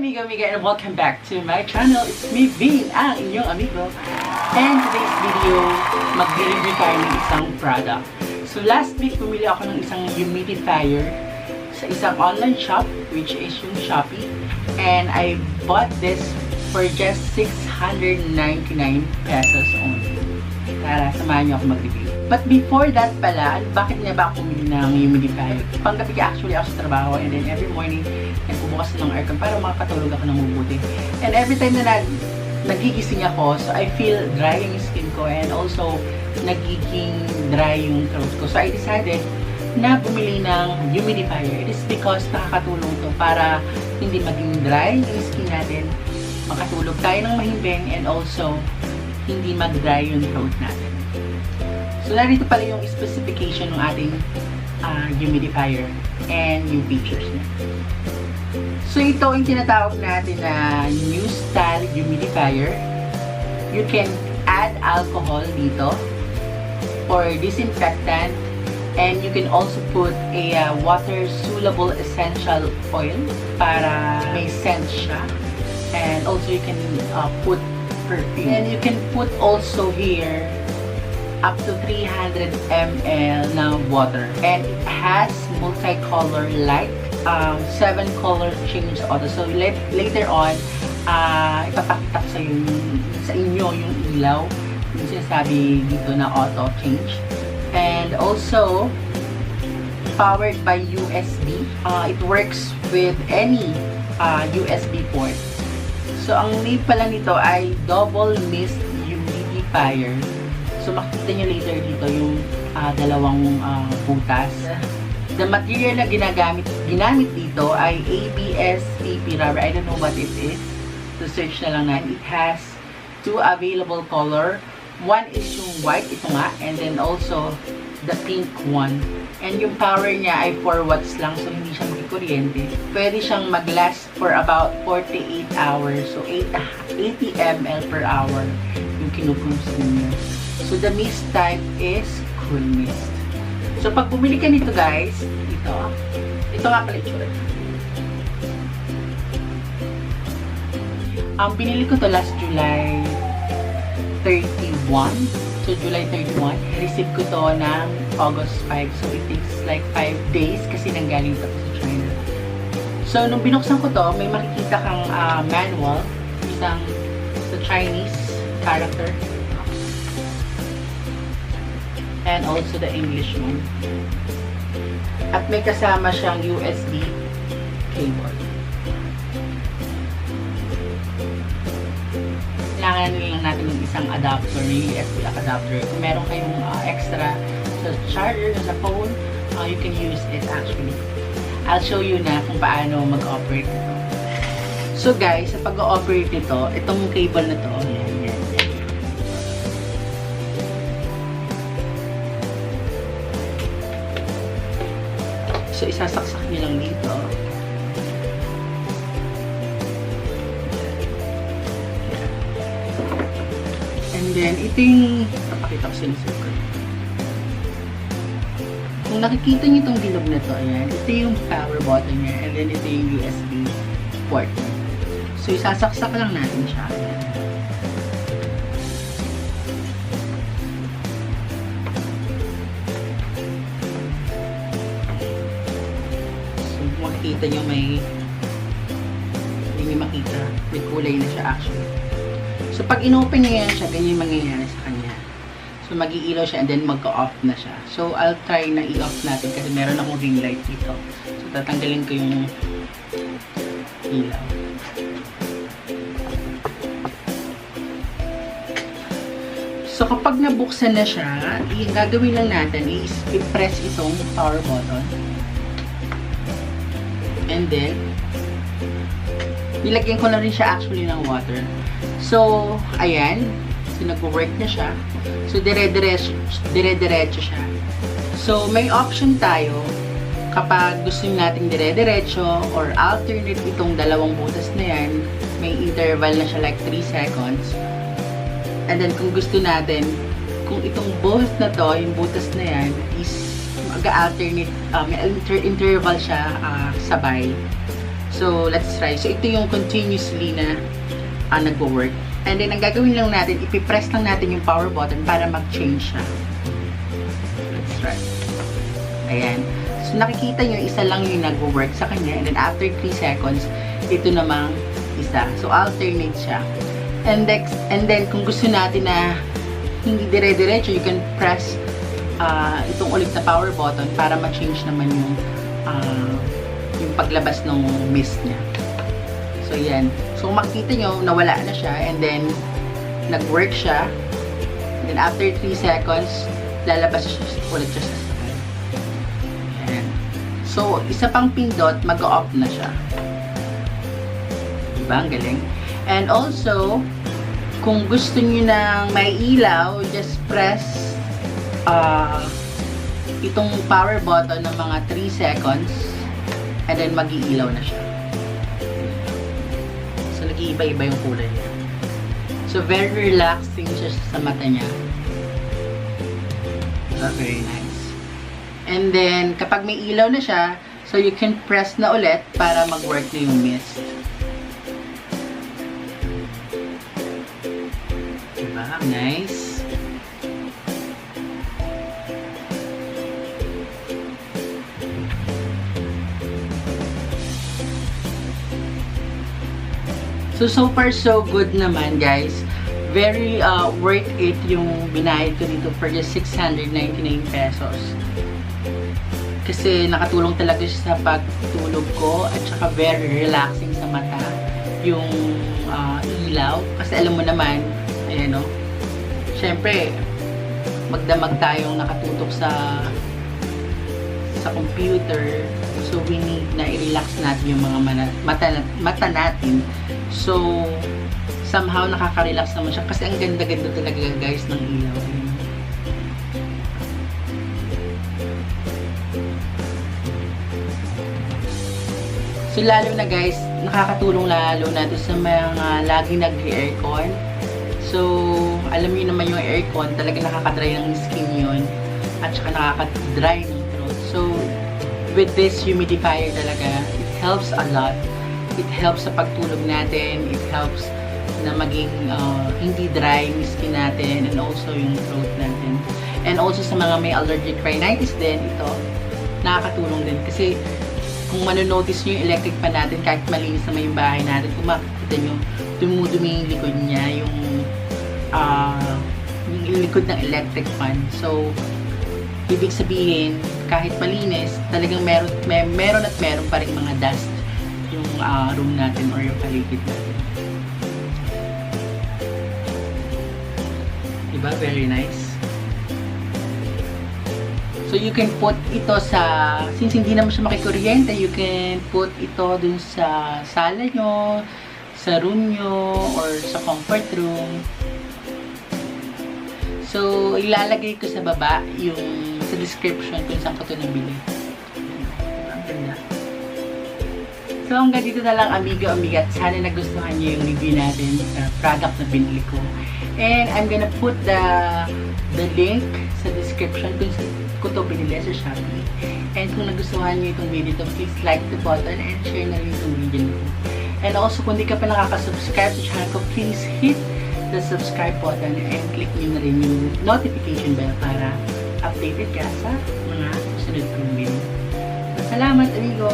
amiga, and welcome back to my channel. It's me, Vin, ang inyong amigo. And today's video, mag-review tayo ng isang product. So last week, pumili ako ng isang humidifier sa isang online shop, which is yung Shopee. And I bought this for just 699 pesos only. Tara, samahan niyo ako mag-review. But before that pala, bakit nga ba ako bumili ng humidifier? Panggabi ka actually ako sa trabaho, and then every morning, nagbubukas ng aircon para makakatulog ako ng mabuti. And every time na nagigising ako, so I feel dry yung skin ko, and also nagiging dry yung throat ko. So I decided na bumili ng humidifier. It is because nakakatulong to para hindi maging dry yung skin natin, makatulog tayo ng mahimbing, and also hindi mag-dry yung throat natin. So, narito pala yung specification ng ating humidifier and yung features niya. So, ito yung tinatawag natin na new style humidifier. You can add alcohol dito or disinfectant, and you can also put a water-soluble essential oil para may scent siya. And also, you can put perfume. And you can put also here up to 300 ml na water. And it has multicolor light, 7 color change auto. So later on, ipapakita ko sa inyo yung ilaw, yung sinasabi dito na auto change. And also, powered by USB. It works with any USB port. So ang name pala nito ay double mist humidifier. So, makikita nyo later dito yung dalawang butas. The material na ginamit dito ay ABS PP rubber. I don't know what it is. So, search na lang na. It has 2 available color. One is yung white, ito nga. And then also, the pink one. And yung power niya ay 4 watts lang. So, hindi siya magkuryente. Pwede siyang mag-last for about 48 hours. So, 80 ml per hour yung kinukonsume niya. So, the mist type is cool mist. So, pag bumili ka nito, guys, ito nga pala itsura. Binili ko to last July 31. So, July 31. Receive ko to ng August 5. So, it takes like 5 days kasi nanggaling to sa China. So, nung binuksan ko to, may makikita kang manual, isang sa Chinese character. And also the English one. At may kasama siyang USB cable. Kailangan lang natin yung isang adapter, yung USB adapter. Kung meron kayong extra sa charger sa phone, you can use it actually. I'll show you na kung paano mag-operate ito. So guys, sa pag-operate nito, itong cable na to, yan. So, isasaksak nyo lang dito. And then, ito yung papakita ko sa inyo. Kung nakikita nyo itong bilog na to, ayan, ito yung power button niya. And then, ito yung USB port niya. So, isasaksak lang natin siya. Makikita nyo hindi nyo makita, may kulay na siya actually. So pag inopen nyo yan siya, ganyan yung mangyayari sa kanya. So mag-iilaw siya and then magka-off na siya. So I'll try na i-off natin kasi meron akong ring light dito. So tatanggalin ko yung ilaw. So kapag nabuksan na siya, yung gagawin lang natin is i-press itong power button. And then, nilagyan ko na rin siya actually ng water. So, ayan. So, nag-work na siya. So, dire-diretso siya. So, may option tayo kapag gusto natin dire-diretso or alternate itong dalawang butas na yan. May interval na siya like 3 seconds. And then, kung gusto natin, kung itong butas na to, yung butas na yan, is mag-alternate, may interval siya sabay. So, let's try. So, ito yung continuously na nagwo-work. And then, ang gagawin lang natin, ipipress lang natin yung power button para mag-change siya. Let's try. Ayan. So, nakikita nyo, isa lang yung nagwo-work sa kanya. And then, after 3 seconds, ito namang isa. So, alternate siya. And then, kung gusto natin na hindi dire-diretso, you can press itong ulit na power button para ma-change naman yung paglabas ng mist niya. So, yan. So, makikita nyo, nawala na siya. And then, nag-work siya. And then, after 3 seconds, lalabas siya ulit siya sa side. Ayan. So, isa pang pindot, mag-off na siya. Diba? Ang galing. And also, kung gusto nyo ng may ilaw, just press itong power button ng mga 3 seconds. And then, mag-iilaw na siya. So, nag-iiba-iba yung kulay niya. So, very relaxing siya sa mata niya. So, very nice. And then, kapag may ilaw na siya, so you can press na ulit para mag-work na yung mist. Diba? Nice. So far, so good naman, guys. Very worth it yung binayad ko dito for just 699 pesos. Kasi nakatulong talaga siya sa pagtulog ko at saka very relaxing sa mata yung ilaw. Kasi alam mo naman, ayan o, syempre, magdamag tayong nakatutok sa computer. So, we need na i-relax natin yung mga mata natin. So, somehow nakaka-relax naman siya. Kasi ang ganda-ganda talaga, guys, ng ilaw. So, lalo na, guys, nakakatulong lalo na to sa mga laging nag-aircon. So, alam niyo naman yung aircon, talaga nakaka-dry ng skin yun. At saka nakaka-dry ng throat. So, with this humidifier talaga, it helps a lot. It helps sa pagtulog natin. It helps na maging hindi dry yung skin natin and also yung throat natin. And also sa mga may allergic rhinitis din, ito, nakakatulong din. Kasi kung manonotice nyo yung electric fan natin, kahit malinis naman yung bahay natin, kung makikita nyo, dumudumi yung likod niya, yung likod ng electric fan. So, ibig sabihin, kahit malinis, talagang meron pa rin mga dust yung room natin or yung paligid natin. Diba? Very nice. So, you can put ito sa, since hindi naman siya makikuryente, you can put ito dun sa sala nyo, sa room nyo, or sa comfort room. So, ilalagay ko sa baba yung sa description kung saan ko ito nabili. Ang ganda. So, hanggang dito na lang, amiga, at sana nagustuhan nyo yung review natin sa product na binili ko. And I'm gonna put the link sa description kung saan ko ito binili sa Shopee. And kung nagustuhan nyo itong video ito, please like the button and share na rin itong video ko. And also, kung di ka pa nakaka-subscribe sa channel ko, please hit the subscribe button and click nyo na rin yung notification bell para updated ka sa mga susunod kong video. So, salamat, amigo!